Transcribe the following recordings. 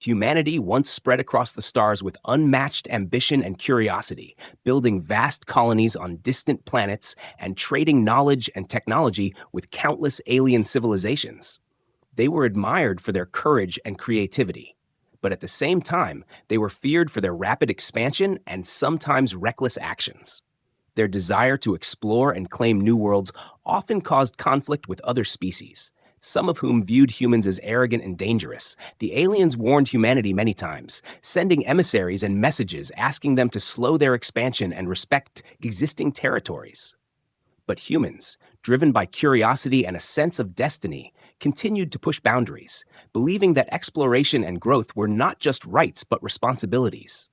Humanity once spread across the stars with unmatched ambition and curiosity, building vast colonies on distant planets and trading knowledge and technology with countless alien civilizations. They were admired for their courage and creativity, but at the same time, they were feared for their rapid expansion and sometimes reckless actions. Their desire to explore and claim new worlds often caused conflict with other species, some of whom viewed humans as arrogant and dangerous. The aliens warned humanity many times, sending emissaries and messages asking them to slow their expansion and respect existing territories. But humans, driven by curiosity and a sense of destiny, continued to push boundaries, believing that exploration and growth were not just rights but responsibilities.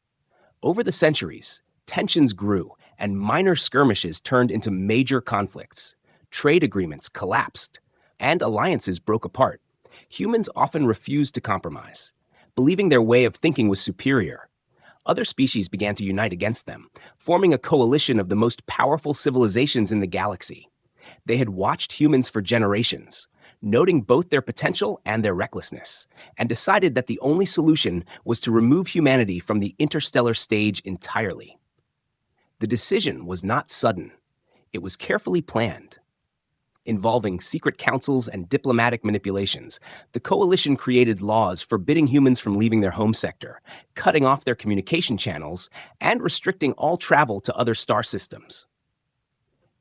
Over the centuries, tensions grew, and minor skirmishes turned into major conflicts. Trade agreements collapsed, and alliances broke apart. Humans often refused to compromise, believing their way of thinking was superior. Other species began to unite against them, forming a coalition of the most powerful civilizations in the galaxy. They had watched humans for generations, noting both their potential and their recklessness, and decided that the only solution was to remove humanity from the interstellar stage entirely. The decision was not sudden. It was carefully planned. Involving secret councils and diplomatic manipulations, the coalition created laws forbidding humans from leaving their home sector, cutting off their communication channels, and restricting all travel to other star systems.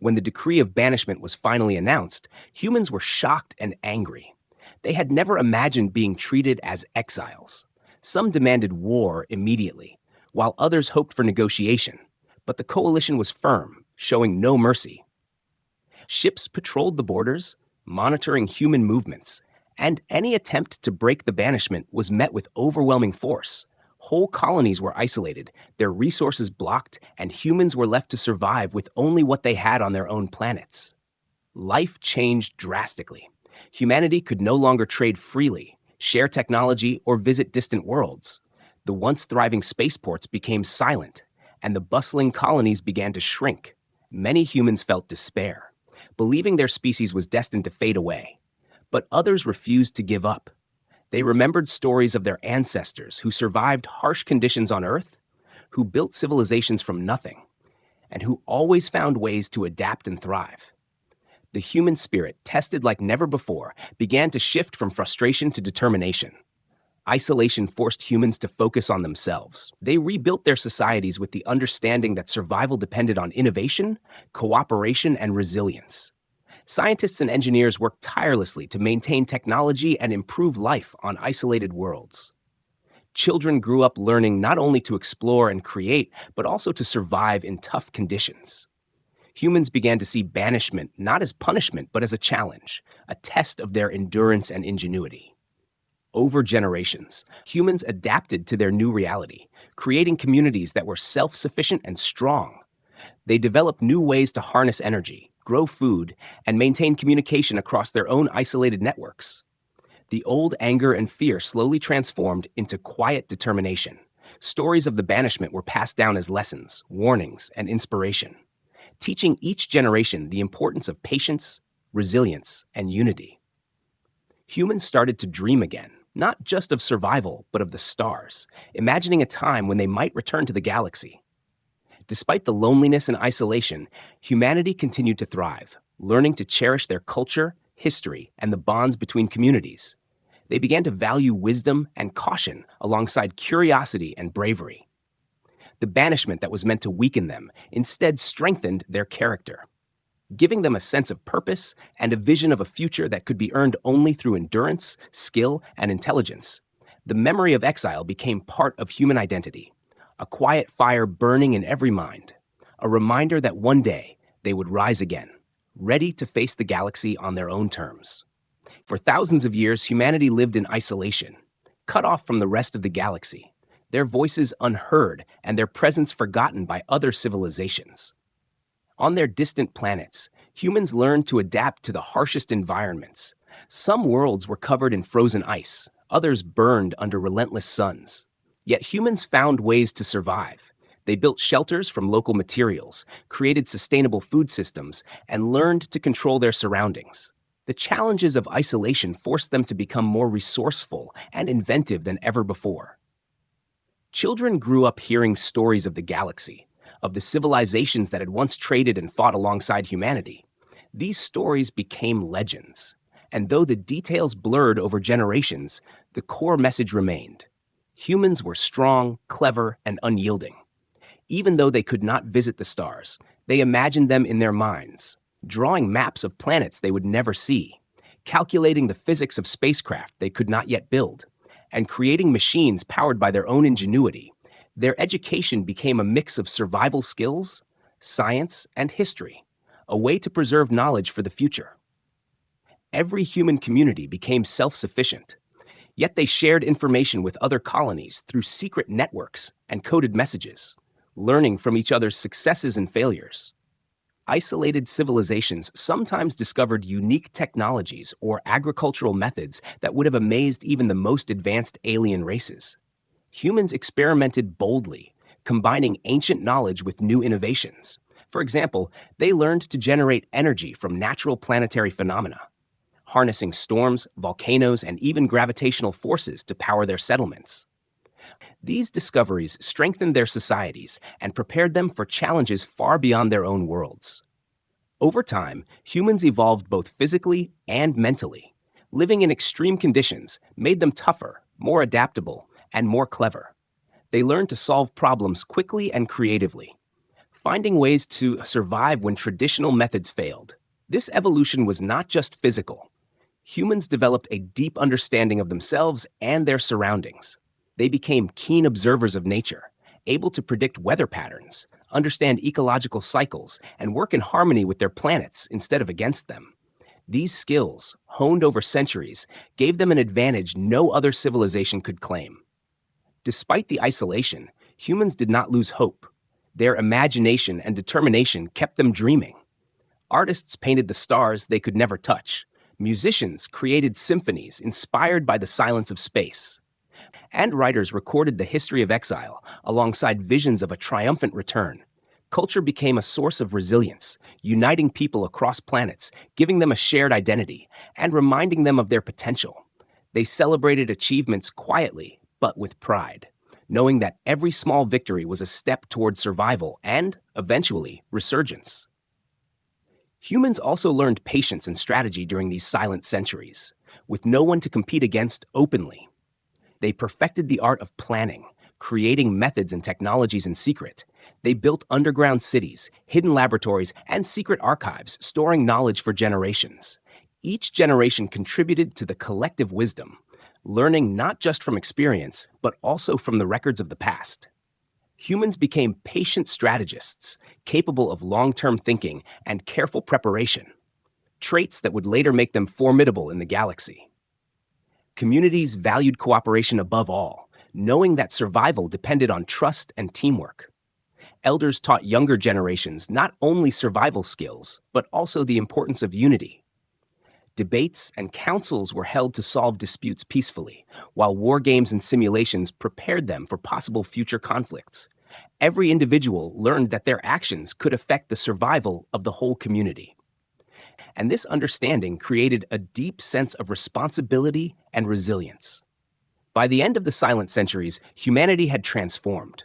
When the decree of banishment was finally announced, humans were shocked and angry. They had never imagined being treated as exiles. Some demanded war immediately, while others hoped for negotiation. But the coalition was firm, showing no mercy. Ships patrolled the borders, monitoring human movements, and any attempt to break the banishment was met with overwhelming force. Whole colonies were isolated, their resources blocked, and humans were left to survive with only what they had on their own planets. Life changed drastically. Humanity could no longer trade freely, share technology, or visit distant worlds. The once thriving spaceports became silent, and the bustling colonies began to shrink. Many humans felt despair, believing their species was destined to fade away. But others refused to give up. They remembered stories of their ancestors who survived harsh conditions on Earth, who built civilizations from nothing, and who always found ways to adapt and thrive. The human spirit, tested like never before, began to shift from frustration to determination. Isolation forced humans to focus on themselves. They rebuilt their societies with the understanding that survival depended on innovation, cooperation, and resilience. Scientists and engineers worked tirelessly to maintain technology and improve life on isolated worlds. Children grew up learning not only to explore and create, but also to survive in tough conditions. Humans began to see banishment not as punishment, but as a challenge, a test of their endurance and ingenuity. Over generations, humans adapted to their new reality, creating communities that were self-sufficient and strong. They developed new ways to harness energy, grow food, and maintain communication across their own isolated networks. The old anger and fear slowly transformed into quiet determination. Stories of the banishment were passed down as lessons, warnings, and inspiration, teaching each generation the importance of patience, resilience, and unity. Humans started to dream again, not just of survival, but of the stars, imagining a time when they might return to the galaxy. Despite the loneliness and isolation, humanity continued to thrive, learning to cherish their culture, history, and the bonds between communities. They began to value wisdom and caution alongside curiosity and bravery. The banishment that was meant to weaken them instead strengthened their character, giving them a sense of purpose and a vision of a future that could be earned only through endurance, skill, and intelligence. The memory of exile became part of human identity, a quiet fire burning in every mind, a reminder that one day they would rise again, ready to face the galaxy on their own terms. For thousands of years, humanity lived in isolation, cut off from the rest of the galaxy, their voices unheard and their presence forgotten by other civilizations. On their distant planets, humans learned to adapt to the harshest environments. Some worlds were covered in frozen ice, others burned under relentless suns. Yet humans found ways to survive. They built shelters from local materials, created sustainable food systems, and learned to control their surroundings. The challenges of isolation forced them to become more resourceful and inventive than ever before. Children grew up hearing stories of the galaxy, of the civilizations that had once traded and fought alongside humanity. These stories became legends, and though the details blurred over generations, the core message remained. Humans were strong, clever, and unyielding. Even though they could not visit the stars, they imagined them in their minds, drawing maps of planets they would never see, calculating the physics of spacecraft they could not yet build, and creating machines powered by their own ingenuity. Their education became a mix of survival skills, science, and history, a way to preserve knowledge for the future. Every human community became self-sufficient, yet they shared information with other colonies through secret networks and coded messages, learning from each other's successes and failures. Isolated civilizations sometimes discovered unique technologies or agricultural methods that would have amazed even the most advanced alien races. Humans experimented boldly, combining ancient knowledge with new innovations. For example, they learned to generate energy from natural planetary phenomena, harnessing storms, volcanoes, and even gravitational forces to power their settlements. These discoveries strengthened their societies and prepared them for challenges far beyond their own worlds. Over time, humans evolved both physically and mentally. Living in extreme conditions made them tougher, more adaptable, and more clever. They learned to solve problems quickly and creatively, finding ways to survive when traditional methods failed. This evolution was not just physical. Humans developed a deep understanding of themselves and their surroundings. They became keen observers of nature, able to predict weather patterns, understand ecological cycles, and work in harmony with their planets instead of against them. These skills, honed over centuries, gave them an advantage no other civilization could claim. Despite the isolation, humans did not lose hope. Their imagination and determination kept them dreaming. Artists painted the stars they could never touch. Musicians created symphonies inspired by the silence of space. And writers recorded the history of exile alongside visions of a triumphant return. Culture became a source of resilience, uniting people across planets, giving them a shared identity, and reminding them of their potential. They celebrated achievements quietly, but with pride, knowing that every small victory was a step toward survival and, eventually, resurgence. Humans also learned patience and strategy during these silent centuries, with no one to compete against openly. They perfected the art of planning, creating methods and technologies in secret. They built underground cities, hidden laboratories, and secret archives, storing knowledge for generations. Each generation contributed to the collective wisdom, learning not just from experience, but also from the records of the past. Humans became patient strategists, capable of long-term thinking and careful preparation, traits that would later make them formidable in the galaxy. Communities valued cooperation above all, knowing that survival depended on trust and teamwork. Elders taught younger generations not only survival skills, but also the importance of unity. Debates and councils were held to solve disputes peacefully, while war games and simulations prepared them for possible future conflicts. Every individual learned that their actions could affect the survival of the whole community. And this understanding created a deep sense of responsibility and resilience. By the end of the silent centuries, humanity had transformed.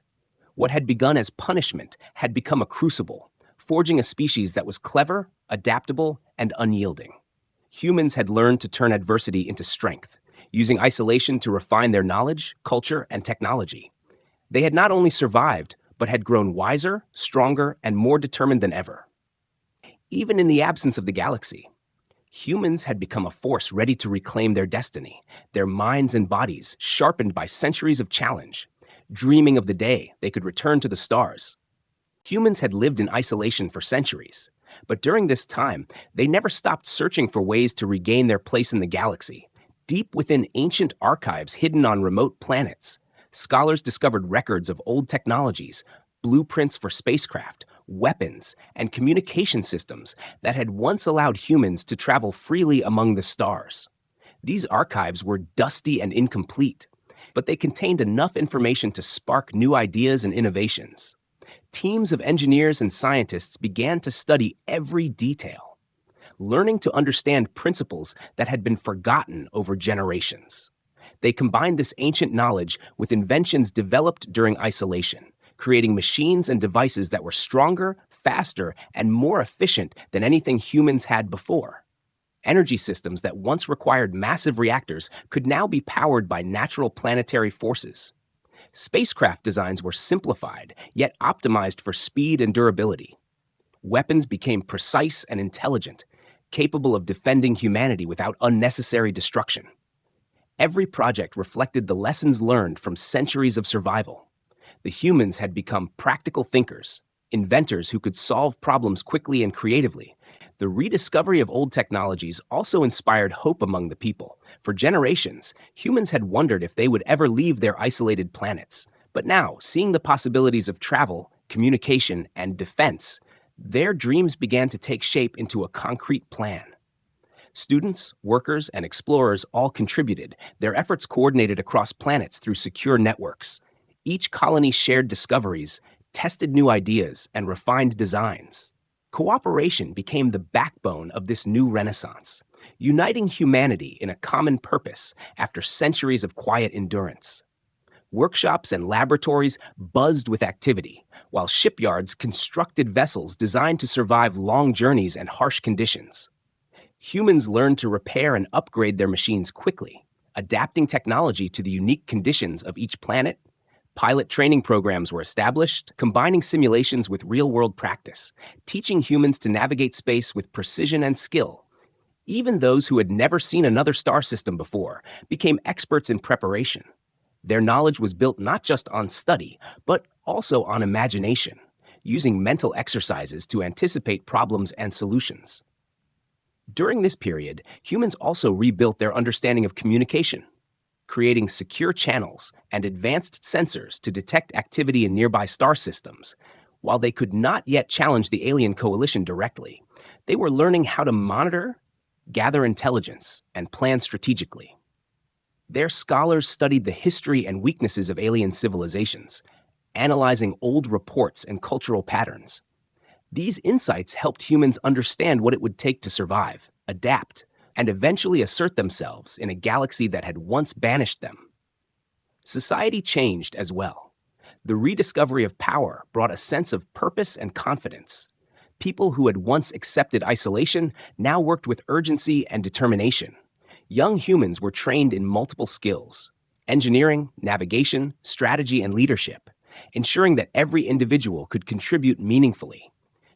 What had begun as punishment had become a crucible, forging a species that was clever, adaptable, and unyielding. Humans had learned to turn adversity into strength, using isolation to refine their knowledge, culture, and technology. They had not only survived, but had grown wiser, stronger, and more determined than ever. Even in the absence of the galaxy, humans had become a force ready to reclaim their destiny, their minds and bodies sharpened by centuries of challenge, dreaming of the day they could return to the stars. Humans had lived in isolation for centuries, but during this time, they never stopped searching for ways to regain their place in the galaxy. Deep within ancient archives hidden on remote planets, scholars discovered records of old technologies, blueprints for spacecraft, weapons, and communication systems that had once allowed humans to travel freely among the stars. These archives were dusty and incomplete, but they contained enough information to spark new ideas and innovations. Teams of engineers and scientists began to study every detail, learning to understand principles that had been forgotten over generations. They combined this ancient knowledge with inventions developed during isolation, creating machines and devices that were stronger, faster, and more efficient than anything humans had before. Energy systems that once required massive reactors could now be powered by natural planetary forces. Spacecraft designs were simplified, yet optimized for speed and durability. Weapons became precise and intelligent, capable of defending humanity without unnecessary destruction. Every project reflected the lessons learned from centuries of survival. The humans had become practical thinkers, inventors who could solve problems quickly and creatively. The rediscovery of old technologies also inspired hope among the people. For generations, humans had wondered if they would ever leave their isolated planets. But now, seeing the possibilities of travel, communication, and defense, their dreams began to take shape into a concrete plan. Students, workers, and explorers all contributed, their efforts coordinated across planets through secure networks. Each colony shared discoveries, tested new ideas, and refined designs. Cooperation became the backbone of this new renaissance, uniting humanity in a common purpose after centuries of quiet endurance. Workshops and laboratories buzzed with activity, while shipyards constructed vessels designed to survive long journeys and harsh conditions. Humans learned to repair and upgrade their machines quickly, adapting technology to the unique conditions of each planet. Pilot training programs were established, combining simulations with real-world practice, teaching humans to navigate space with precision and skill. Even those who had never seen another star system before became experts in preparation. Their knowledge was built not just on study, but also on imagination, using mental exercises to anticipate problems and solutions. During this period, humans also rebuilt their understanding of communication, creating secure channels and advanced sensors to detect activity in nearby star systems. While they could not yet challenge the alien coalition directly, they were learning how to monitor, gather intelligence, and plan strategically. Their scholars studied the history and weaknesses of alien civilizations, analyzing old reports and cultural patterns. These insights helped humans understand what it would take to survive, adapt, and eventually assert themselves in a galaxy that had once banished them. Society changed as well. The rediscovery of power brought a sense of purpose and confidence. People who had once accepted isolation now worked with urgency and determination. Young humans were trained in multiple skills: engineering, navigation, strategy, and leadership, ensuring that every individual could contribute meaningfully.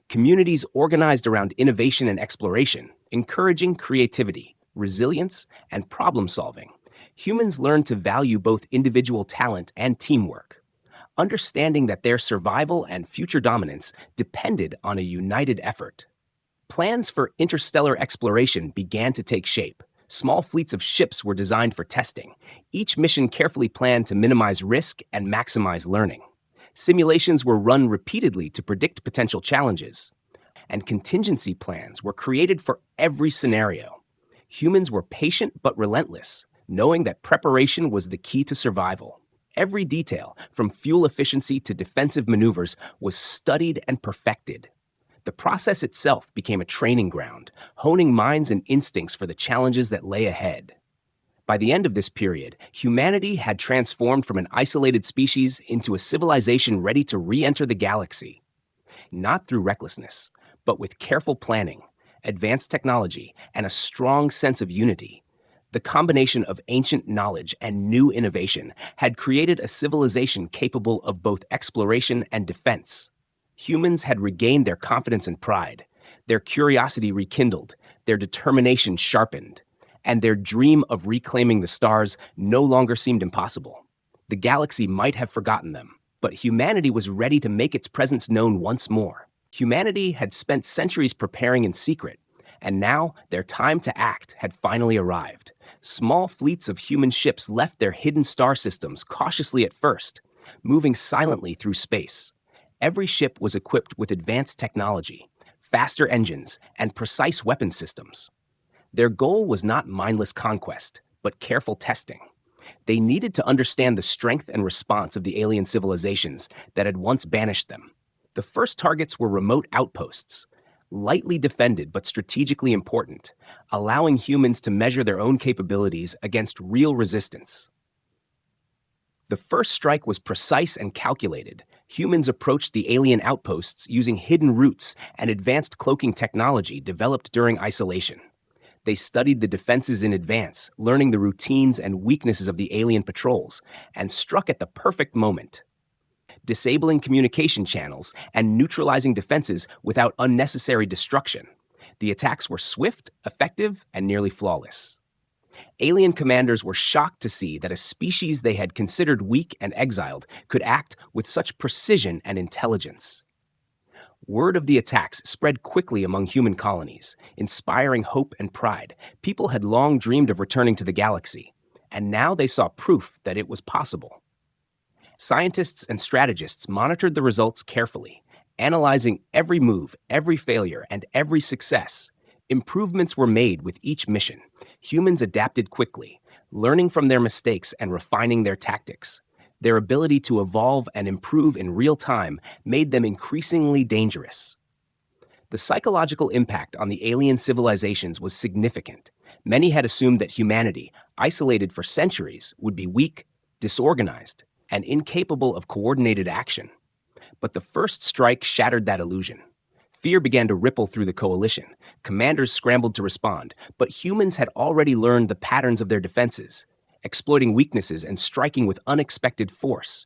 Communities organized around innovation and exploration, encouraging creativity, resilience, and problem-solving. Humans learned to value both individual talent and teamwork, understanding that their survival and future dominance depended on a united effort. Plans for interstellar exploration began to take shape. Small fleets of ships were designed for testing, each mission carefully planned to minimize risk and maximize learning. Simulations were run repeatedly to predict potential challenges, and contingency plans were created for every scenario. Humans were patient but relentless, knowing that preparation was the key to survival. Every detail, from fuel efficiency to defensive maneuvers, was studied and perfected. The process itself became a training ground, honing minds and instincts for the challenges that lay ahead. By the end of this period, humanity had transformed from an isolated species into a civilization ready to re-enter the galaxy. Not through recklessness, but with careful planning, advanced technology, and a strong sense of unity. The combination of ancient knowledge and new innovation had created a civilization capable of both exploration and defense. Humans had regained their confidence and pride, their curiosity rekindled, their determination sharpened, and their dream of reclaiming the stars no longer seemed impossible. The galaxy might have forgotten them, but humanity was ready to make its presence known once more. Humanity had spent centuries preparing in secret, and now their time to act had finally arrived. Small fleets of human ships left their hidden star systems cautiously at first, moving silently through space. Every ship was equipped with advanced technology, faster engines, and precise weapon systems. Their goal was not mindless conquest, but careful testing. They needed to understand the strength and response of the alien civilizations that had once banished them. The first targets were remote outposts, lightly defended but strategically important, allowing humans to measure their own capabilities against real resistance. The first strike was precise and calculated. Humans approached the alien outposts using hidden routes and advanced cloaking technology developed during isolation. They studied the defenses in advance, learning the routines and weaknesses of the alien patrols, and struck at the perfect moment, disabling communication channels and neutralizing defenses without unnecessary destruction. The attacks were swift, effective, and nearly flawless. Alien commanders were shocked to see that a species they had considered weak and exiled could act with such precision and intelligence. Word of the attacks spread quickly among human colonies, inspiring hope and pride. People had long dreamed of returning to the galaxy, and now they saw proof that it was possible. Scientists and strategists monitored the results carefully, analyzing every move, every failure, and every success. Improvements were made with each mission. Humans adapted quickly, learning from their mistakes and refining their tactics. Their ability to evolve and improve in real time made them increasingly dangerous. The psychological impact on the alien civilizations was significant. Many had assumed that humanity, isolated for centuries, would be weak, disorganized, and incapable of coordinated action. But the first strike shattered that illusion. Fear began to ripple through the coalition. Commanders scrambled to respond, but humans had already learned the patterns of their defenses, exploiting weaknesses and striking with unexpected force.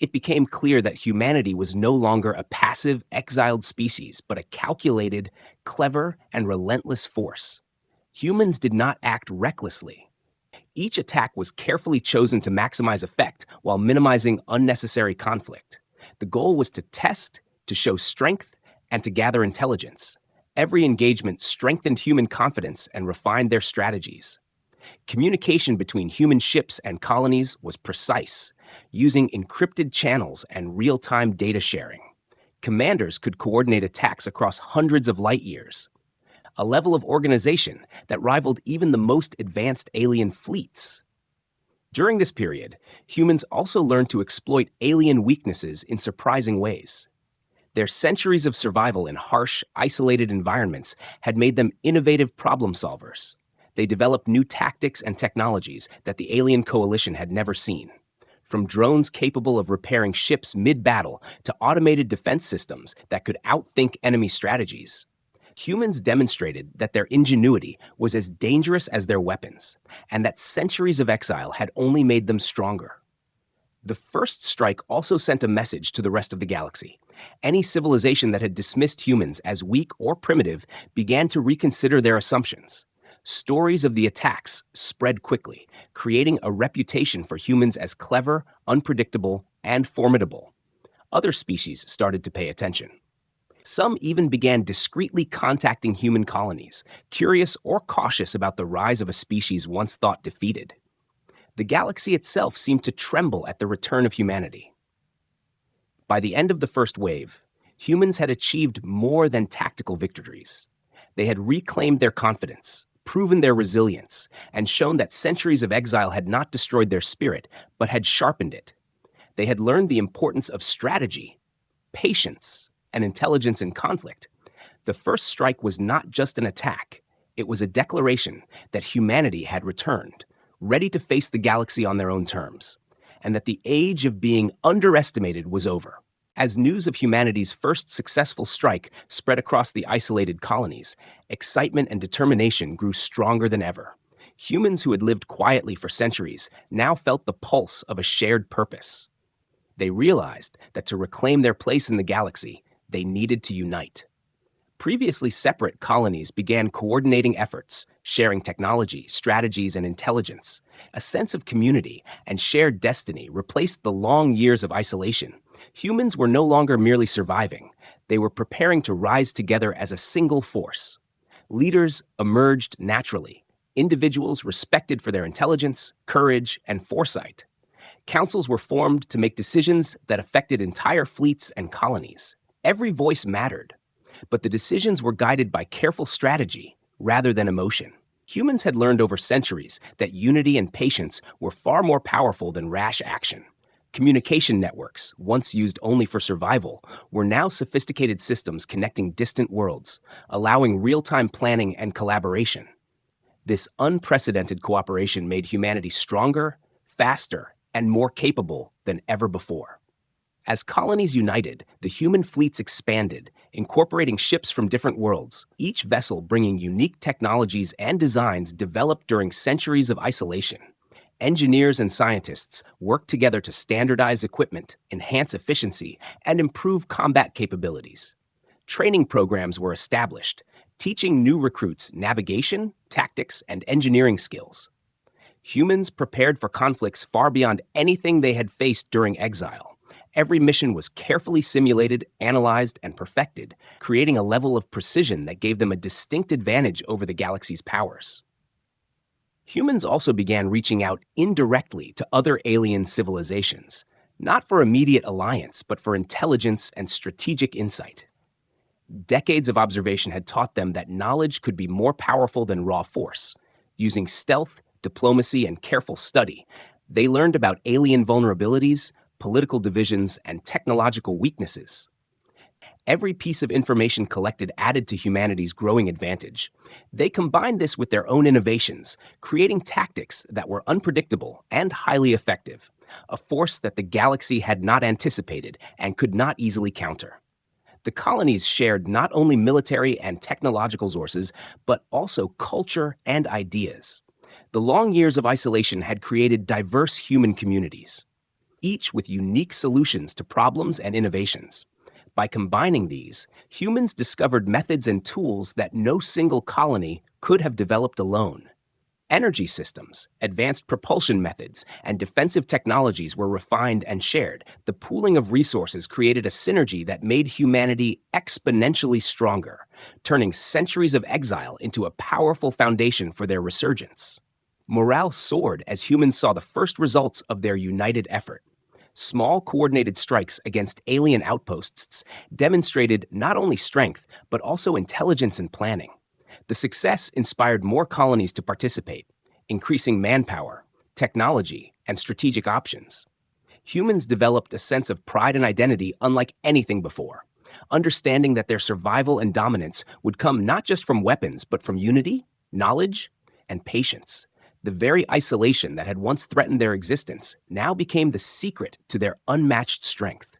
It became clear that humanity was no longer a passive, exiled species, but a calculated, clever, and relentless force. Humans did not act recklessly. Each attack was carefully chosen to maximize effect while minimizing unnecessary conflict. The goal was to test, to show strength, and to gather intelligence. Every engagement strengthened human confidence and refined their strategies. Communication between human ships and colonies was precise, using encrypted channels and real-time data sharing. Commanders could coordinate attacks across hundreds of light years, a level of organization that rivaled even the most advanced alien fleets. During this period, humans also learned to exploit alien weaknesses in surprising ways. Their centuries of survival in harsh, isolated environments had made them innovative problem solvers. They developed new tactics and technologies that the alien coalition had never seen. From drones capable of repairing ships mid-battle to automated defense systems that could outthink enemy strategies, humans demonstrated that their ingenuity was as dangerous as their weapons, and that centuries of exile had only made them stronger. The first strike also sent a message to the rest of the galaxy. Any civilization that had dismissed humans as weak or primitive began to reconsider their assumptions. Stories of the attacks spread quickly, creating a reputation for humans as clever, unpredictable, and formidable. Other species started to pay attention. Some even began discreetly contacting human colonies, curious or cautious about the rise of a species once thought defeated. The galaxy itself seemed to tremble at the return of humanity. By the end of the first wave, humans had achieved more than tactical victories. They had reclaimed their confidence, proven their resilience, and shown that centuries of exile had not destroyed their spirit, but had sharpened it. They had learned the importance of strategy, patience, and intelligence in conflict. The first strike was not just an attack. It was a declaration that humanity had returned, ready to face the galaxy on their own terms, and that the age of being underestimated was over. As news of humanity's first successful strike spread across the isolated colonies, excitement and determination grew stronger than ever. Humans who had lived quietly for centuries now felt the pulse of a shared purpose. They realized that to reclaim their place in the galaxy, they needed to unite. Previously separate colonies began coordinating efforts, sharing technology, strategies, and intelligence. A sense of community and shared destiny replaced the long years of isolation. Humans were no longer merely surviving. They were preparing to rise together as a single force. Leaders emerged naturally, individuals respected for their intelligence, courage, and foresight. Councils were formed to make decisions that affected entire fleets and colonies. Every voice mattered, but the decisions were guided by careful strategy rather than emotion. Humans had learned over centuries that unity and patience were far more powerful than rash action. Communication networks, once used only for survival, were now sophisticated systems connecting distant worlds, allowing real-time planning and collaboration. This unprecedented cooperation made humanity stronger, faster, and more capable than ever before. As colonies united, the human fleets expanded, incorporating ships from different worlds, each vessel bringing unique technologies and designs developed during centuries of isolation. Engineers and scientists worked together to standardize equipment, enhance efficiency, and improve combat capabilities. Training programs were established, teaching new recruits navigation, tactics, and engineering skills. Humans prepared for conflicts far beyond anything they had faced during exile. Every mission was carefully simulated, analyzed, and perfected, creating a level of precision that gave them a distinct advantage over the galaxy's powers. Humans also began reaching out indirectly to other alien civilizations, not for immediate alliance, but for intelligence and strategic insight. Decades of observation had taught them that knowledge could be more powerful than raw force. Using stealth, diplomacy, and careful study, they learned about alien vulnerabilities, political divisions, and technological weaknesses. Every piece of information collected added to humanity's growing advantage. They combined this with their own innovations, creating tactics that were unpredictable and highly effective, a force that the galaxy had not anticipated and could not easily counter. The colonies shared not only military and technological sources, but also culture and ideas. The long years of isolation had created diverse human communities, each with unique solutions to problems and innovations. By combining these, humans discovered methods and tools that no single colony could have developed alone. Energy systems, advanced propulsion methods, and defensive technologies were refined and shared. The pooling of resources created a synergy that made humanity exponentially stronger, turning centuries of exile into a powerful foundation for their resurgence. Morale soared as humans saw the first results of their united effort. Small coordinated strikes against alien outposts demonstrated not only strength, but also intelligence and planning. The success inspired more colonies to participate, increasing manpower, technology, and strategic options. Humans developed a sense of pride and identity unlike anything before, understanding that their survival and dominance would come not just from weapons, but from unity, knowledge, and patience. The very isolation that had once threatened their existence now became the secret to their unmatched strength.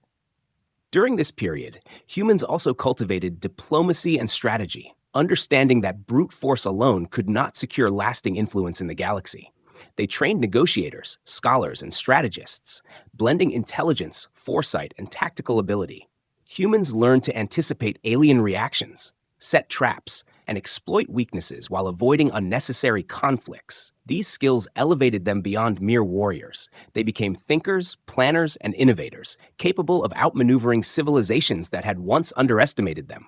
During this period, humans also cultivated diplomacy and strategy, understanding that brute force alone could not secure lasting influence in the galaxy. They trained negotiators, scholars, and strategists, blending intelligence, foresight, and tactical ability. Humans learned to anticipate alien reactions, set traps, and exploit weaknesses while avoiding unnecessary conflicts. These skills elevated them beyond mere warriors. They became thinkers, planners, and innovators, capable of outmaneuvering civilizations that had once underestimated them.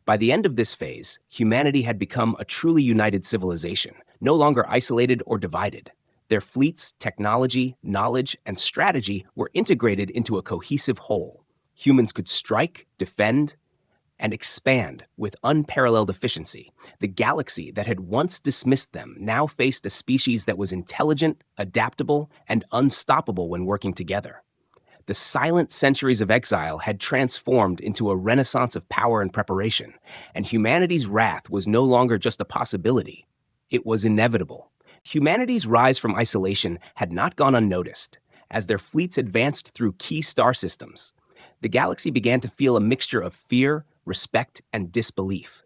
By the end of this phase, humanity had become a truly united civilization, no longer isolated or divided. Their fleets, technology, knowledge, and strategy were integrated into a cohesive whole. Humans could strike, defend, and expand with unparalleled efficiency. The galaxy that had once dismissed them now faced a species that was intelligent, adaptable, and unstoppable when working together. The silent centuries of exile had transformed into a renaissance of power and preparation, and humanity's wrath was no longer just a possibility. It was inevitable. Humanity's rise from isolation had not gone unnoticed. As their fleets advanced through key star systems, the galaxy began to feel a mixture of fear, respect, and disbelief.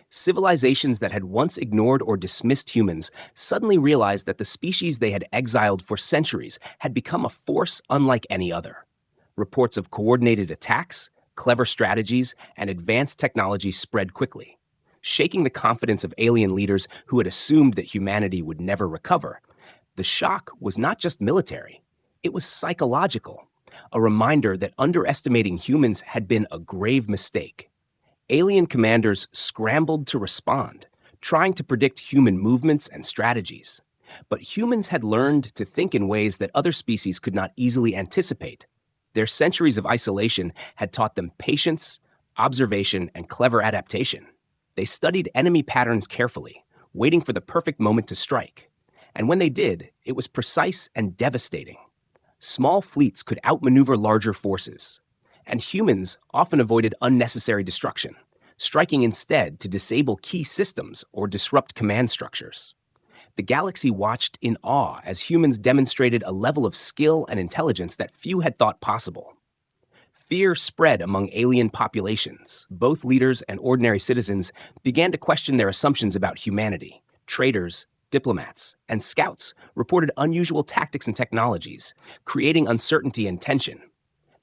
Civilizations that had once ignored or dismissed humans suddenly realized that the species they had exiled for centuries had become a force unlike any other. Reports of coordinated attacks, clever strategies, and advanced technology spread quickly, shaking the confidence of alien leaders who had assumed that humanity would never recover. The shock was not just military, it was psychological, a reminder that underestimating humans had been a grave mistake. Alien commanders scrambled to respond, trying to predict human movements and strategies. But humans had learned to think in ways that other species could not easily anticipate. Their centuries of isolation had taught them patience, observation, and clever adaptation. They studied enemy patterns carefully, waiting for the perfect moment to strike. And when they did, it was precise and devastating. Small fleets could outmaneuver larger forces, and humans often avoided unnecessary destruction, striking instead to disable key systems or disrupt command structures. The galaxy watched in awe as humans demonstrated a level of skill and intelligence that few had thought possible. Fear spread among alien populations. Both leaders and ordinary citizens began to question their assumptions about humanity. Traders, diplomats, and scouts reported unusual tactics and technologies, creating uncertainty and tension.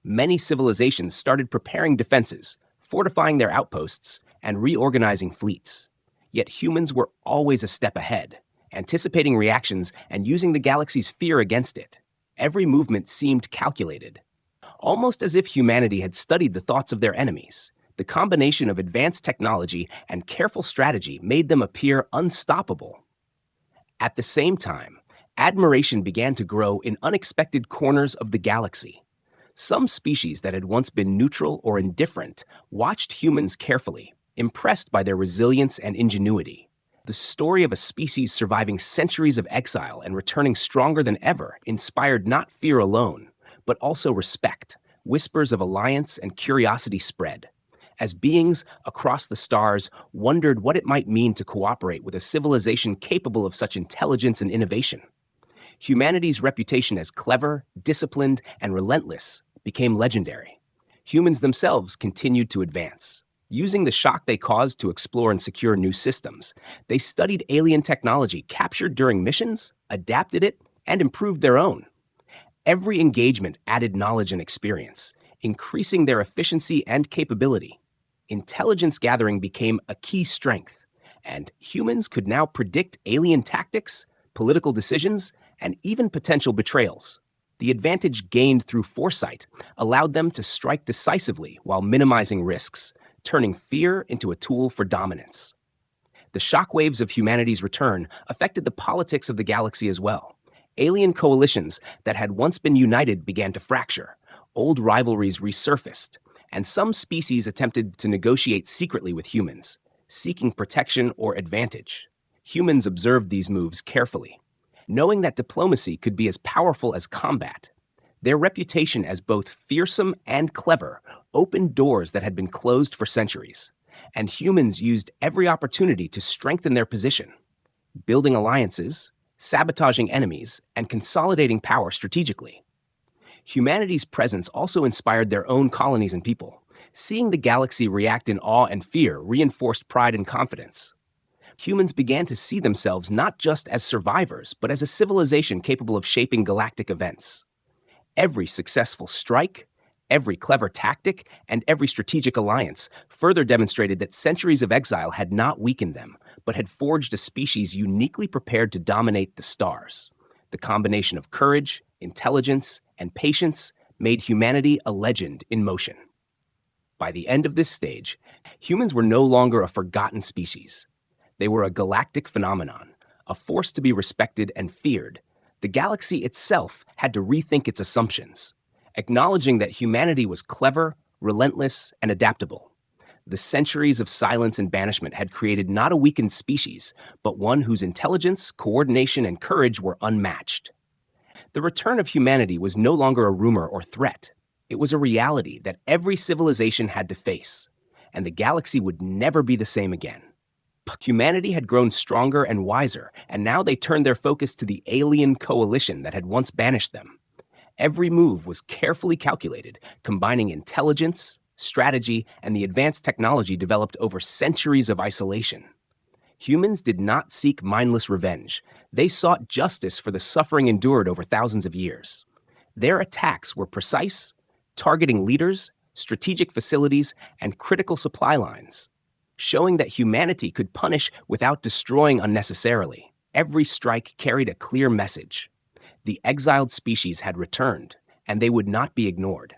Many civilizations started preparing defenses, fortifying their outposts, and reorganizing fleets. Yet humans were always a step ahead, anticipating reactions and using the galaxy's fear against it. Every movement seemed calculated, almost as if humanity had studied the thoughts of their enemies. The combination of advanced technology and careful strategy made them appear unstoppable. At the same time, admiration began to grow in unexpected corners of the galaxy. Some species that had once been neutral or indifferent watched humans carefully, impressed by their resilience and ingenuity. The story of a species surviving centuries of exile and returning stronger than ever inspired not fear alone, but also respect. Whispers of alliance and curiosity spread, as beings across the stars wondered what it might mean to cooperate with a civilization capable of such intelligence and innovation. Humanity's reputation as clever, disciplined, and relentless became legendary. Humans themselves continued to advance. Using the shock they caused to explore and secure new systems, they studied alien technology captured during missions, adapted it, and improved their own. Every engagement added knowledge and experience, increasing their efficiency and capability. Intelligence gathering became a key strength, and humans could now predict alien tactics, political decisions, and even potential betrayals. The advantage gained through foresight allowed them to strike decisively while minimizing risks, turning fear into a tool for dominance. The shockwaves of humanity's return affected the politics of the galaxy as well. Alien coalitions that had once been united began to fracture, old rivalries resurfaced, and some species attempted to negotiate secretly with humans, seeking protection or advantage. Humans observed these moves carefully, knowing that diplomacy could be as powerful as combat. Their reputation as both fearsome and clever opened doors that had been closed for centuries, and humans used every opportunity to strengthen their position, building alliances, sabotaging enemies, and consolidating power strategically. Humanity's presence also inspired their own colonies and people. Seeing the galaxy react in awe and fear reinforced pride and confidence. Humans began to see themselves not just as survivors, but as a civilization capable of shaping galactic events. Every successful strike, every clever tactic, and every strategic alliance further demonstrated that centuries of exile had not weakened them, but had forged a species uniquely prepared to dominate the stars. The combination of courage, intelligence, and patience made humanity a legend in motion. By the end of this stage, humans were no longer a forgotten species. They were a galactic phenomenon, a force to be respected and feared. The galaxy itself had to rethink its assumptions, acknowledging that humanity was clever, relentless, and adaptable. The centuries of silence and banishment had created not a weakened species, but one whose intelligence, coordination, and courage were unmatched. The return of humanity was no longer a rumor or threat. It was a reality that every civilization had to face, and the galaxy would never be the same again. Humanity had grown stronger and wiser, and now they turned their focus to the alien coalition that had once banished them. Every move was carefully calculated, combining intelligence, strategy, and the advanced technology developed over centuries of isolation. Humans did not seek mindless revenge. They sought justice for the suffering endured over thousands of years. Their attacks were precise, targeting leaders, strategic facilities, and critical supply lines, showing that humanity could punish without destroying unnecessarily. Every strike carried a clear message. The exiled species had returned, and they would not be ignored.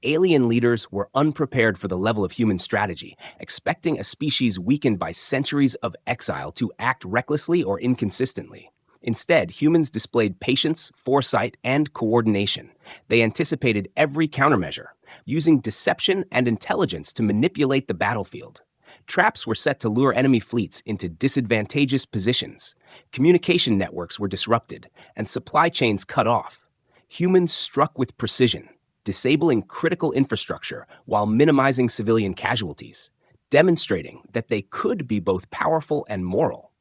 Alien leaders were unprepared for the level of human strategy, expecting a species weakened by centuries of exile to act recklessly or inconsistently. Instead, humans displayed patience, foresight, and coordination. They anticipated every countermeasure, using deception and intelligence to manipulate the battlefield. Traps were set to lure enemy fleets into disadvantageous positions. Communication networks were disrupted, and supply chains cut off. Humans struck with precision, disabling critical infrastructure while minimizing civilian casualties, demonstrating that they could be both powerful and moral.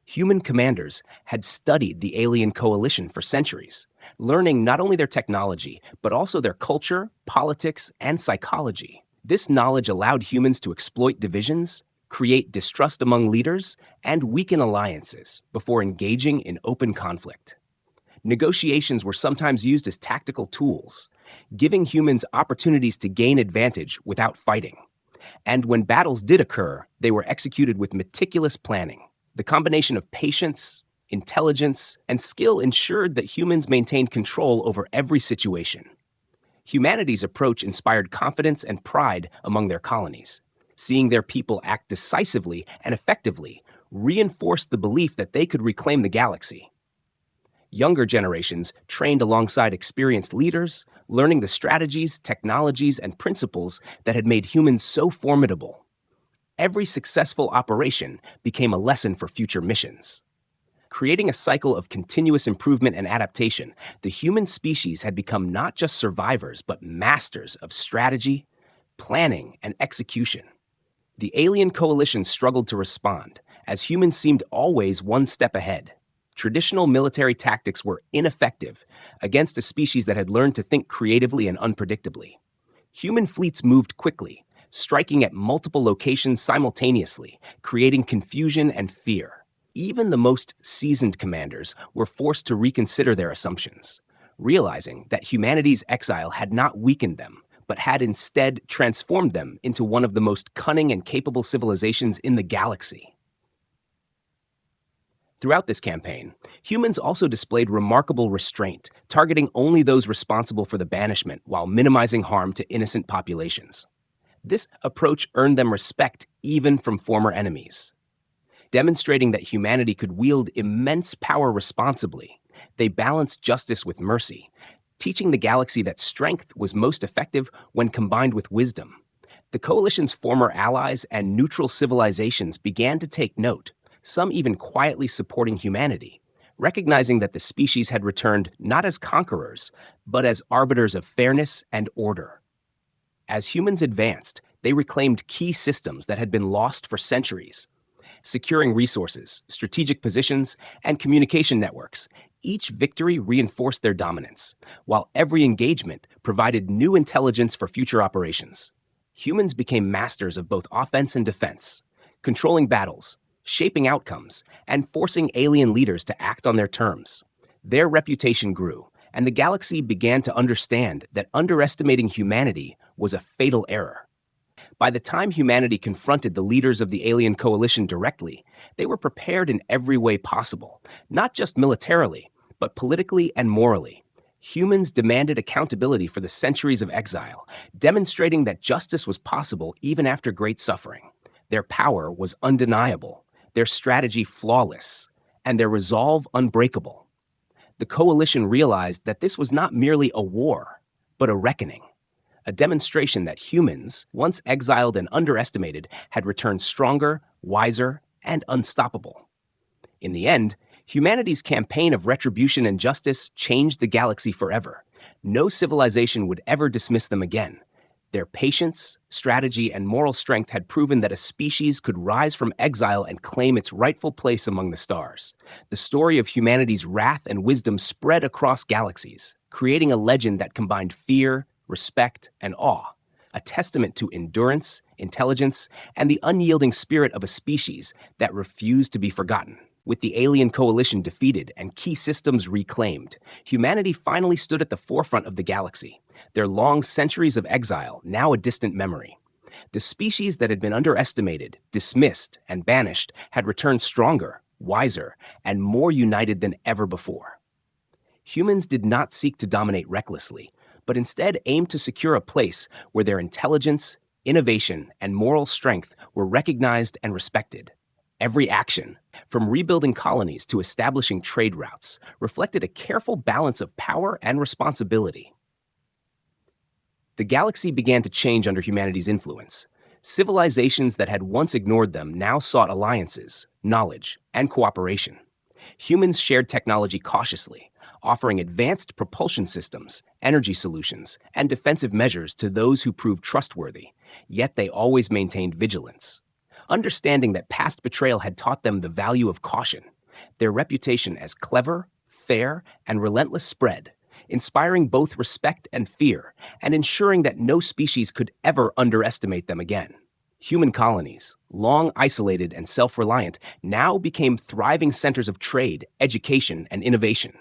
Human commanders had studied the alien coalition for centuries, learning not only their technology, but also their culture, politics, and psychology. This knowledge allowed humans to exploit divisions, create distrust among leaders, and weaken alliances before engaging in open conflict. Negotiations were sometimes used as tactical tools, giving humans opportunities to gain advantage without fighting. And when battles did occur, they were executed with meticulous planning. The combination of patience, intelligence, and skill ensured that humans maintained control over every situation. Humanity's approach inspired confidence and pride among their colonies. Seeing their people act decisively and effectively reinforced the belief that they could reclaim the galaxy. Younger generations trained alongside experienced leaders, learning the strategies, technologies, and principles that had made humans so formidable. Every successful operation became a lesson for future missions. Creating a cycle of continuous improvement and adaptation, the human species had become not just survivors, but masters of strategy, planning, and execution. The alien coalition struggled to respond, as humans seemed always one step ahead. Traditional military tactics were ineffective against a species that had learned to think creatively and unpredictably. Human fleets moved quickly, striking at multiple locations simultaneously, creating confusion and fear. Even the most seasoned commanders were forced to reconsider their assumptions, realizing that humanity's exile had not weakened them, but had instead transformed them into one of the most cunning and capable civilizations in the galaxy. Throughout this campaign, humans also displayed remarkable restraint, targeting only those responsible for the banishment while minimizing harm to innocent populations. This approach earned them respect even from former enemies. Demonstrating that humanity could wield immense power responsibly, they balanced justice with mercy, teaching the galaxy that strength was most effective when combined with wisdom. The coalition's former allies and neutral civilizations began to take note, some even quietly supporting humanity, recognizing that the species had returned not as conquerors, but as arbiters of fairness and order. As humans advanced, they reclaimed key systems that had been lost for centuries, securing resources, strategic positions, and communication networks. Each victory reinforced their dominance, while every engagement provided new intelligence for future operations. Humans became masters of both offense and defense, controlling battles, shaping outcomes, and forcing alien leaders to act on their terms. Their reputation grew, and the galaxy began to understand that underestimating humanity was a fatal error. By the time humanity confronted the leaders of the alien coalition directly, they were prepared in every way possible, not just militarily, but politically and morally. Humans demanded accountability for the centuries of exile, demonstrating that justice was possible even after great suffering. Their power was undeniable, their strategy flawless, and their resolve unbreakable. The coalition realized that this was not merely a war, but a reckoning, a demonstration that humans, once exiled and underestimated, had returned stronger, wiser, and unstoppable. In the end, humanity's campaign of retribution and justice changed the galaxy forever. No civilization would ever dismiss them again. Their patience, strategy, and moral strength had proven that a species could rise from exile and claim its rightful place among the stars. The story of humanity's wrath and wisdom spread across galaxies, creating a legend that combined fear, respect, and awe, a testament to endurance, intelligence, and the unyielding spirit of a species that refused to be forgotten. With the alien coalition defeated and key systems reclaimed, humanity finally stood at the forefront of the galaxy, their long centuries of exile now a distant memory. The species that had been underestimated, dismissed, and banished had returned stronger, wiser, and more united than ever before. Humans did not seek to dominate recklessly, but instead aimed to secure a place where their intelligence, innovation, and moral strength were recognized and respected. Every action, from rebuilding colonies to establishing trade routes, reflected a careful balance of power and responsibility. The galaxy began to change under humanity's influence. Civilizations that had once ignored them now sought alliances, knowledge, and cooperation. Humans shared technology cautiously, offering advanced propulsion systems, energy solutions, and defensive measures to those who proved trustworthy, yet they always maintained vigilance. Understanding that past betrayal had taught them the value of caution, their reputation as clever, fair, and relentless spread, inspiring both respect and fear, and ensuring that no species could ever underestimate them again. Human colonies, long isolated and self-reliant, now became thriving centers of trade, education, and innovation.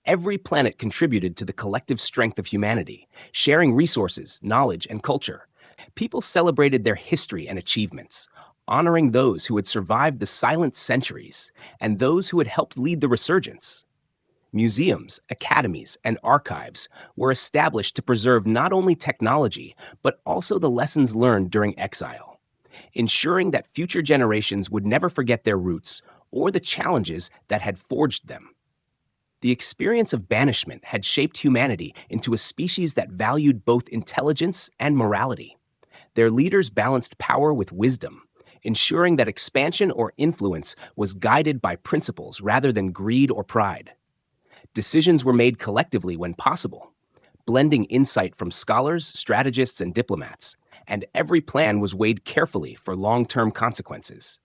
Every planet contributed to the collective strength of humanity, sharing resources, knowledge, and culture. People celebrated their history and achievements, honoring those who had survived the silent centuries and those who had helped lead the resurgence. Museums, academies, and archives were established to preserve not only technology, but also the lessons learned during exile, ensuring that future generations would never forget their roots or the challenges that had forged them. The experience of banishment had shaped humanity into a species that valued both intelligence and morality. Their leaders balanced power with wisdom, ensuring that expansion or influence was guided by principles rather than greed or pride. Decisions were made collectively when possible, blending insight from scholars, strategists, and diplomats, and every plan was weighed carefully for long-term consequences.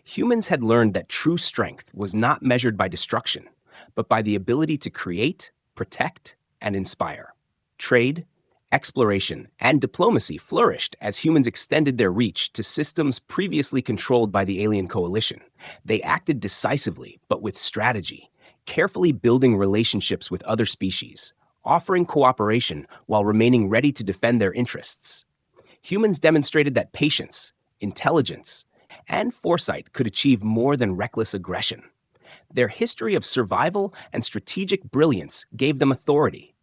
Humans had learned that true strength was not measured by destruction, but by the ability to create, protect, and inspire. Trade, exploration, and diplomacy flourished as humans extended their reach to systems previously controlled by the alien coalition. They acted decisively, but with strategy, carefully building relationships with other species, offering cooperation while remaining ready to defend their interests. Humans demonstrated that patience, intelligence, and foresight could achieve more than reckless aggression. Their history of survival and strategic brilliance gave them authority,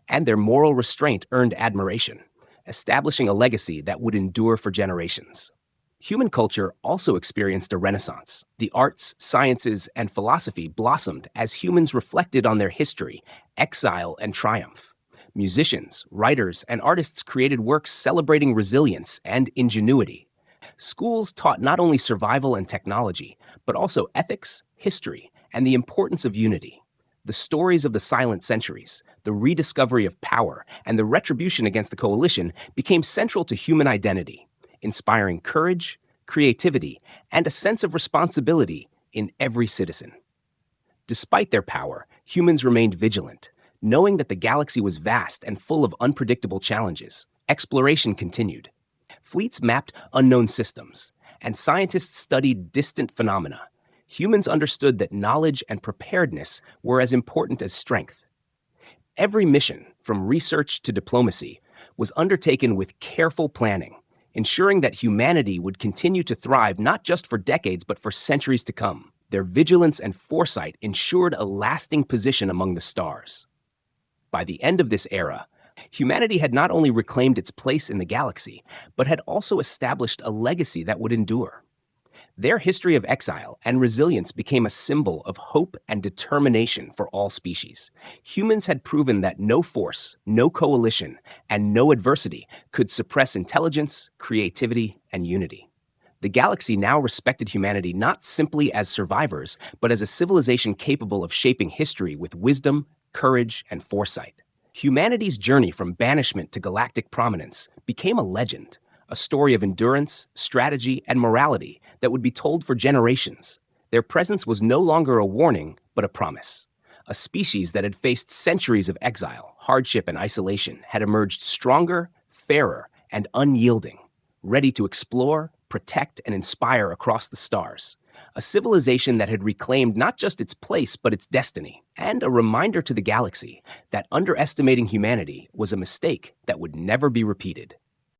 and their moral restraint earned admiration, establishing a legacy that would endure for generations. Human culture also experienced a renaissance. The arts, sciences, and philosophy blossomed as humans reflected on their history, exile, and triumph. Musicians, writers, and artists created works celebrating resilience and ingenuity. Schools taught not only survival and technology, but also ethics, history, and the importance of unity. The stories of the silent centuries, the rediscovery of power, and the retribution against the coalition became central to human identity, inspiring courage, creativity, and a sense of responsibility in every citizen. Despite their power, humans remained vigilant, knowing that the galaxy was vast and full of unpredictable challenges. Exploration continued. Fleets mapped unknown systems, and scientists studied distant phenomena. Humans understood that knowledge and preparedness were as important as strength. Every mission, from research to diplomacy, was undertaken with careful planning, ensuring that humanity would continue to thrive not just for decades but for centuries to come. Their vigilance and foresight ensured a lasting position among the stars. By the end of this era, humanity had not only reclaimed its place in the galaxy, but had also established a legacy that would endure. Their history of exile and resilience became a symbol of hope and determination for all species. Humans had proven that no force, no coalition, and no adversity could suppress intelligence, creativity, and unity. The galaxy now respected humanity not simply as survivors, but as a civilization capable of shaping history with wisdom, courage, and foresight. Humanity's journey from banishment to galactic prominence became a legend, a story of endurance, strategy, and morality that would be told for generations. Their presence was no longer a warning, but a promise. A species that had faced centuries of exile, hardship, and isolation had emerged stronger, fairer, and unyielding, ready to explore, protect, and inspire across the stars. A civilization that had reclaimed not just its place, but its destiny, and a reminder to the galaxy that underestimating humanity was a mistake that would never be repeated.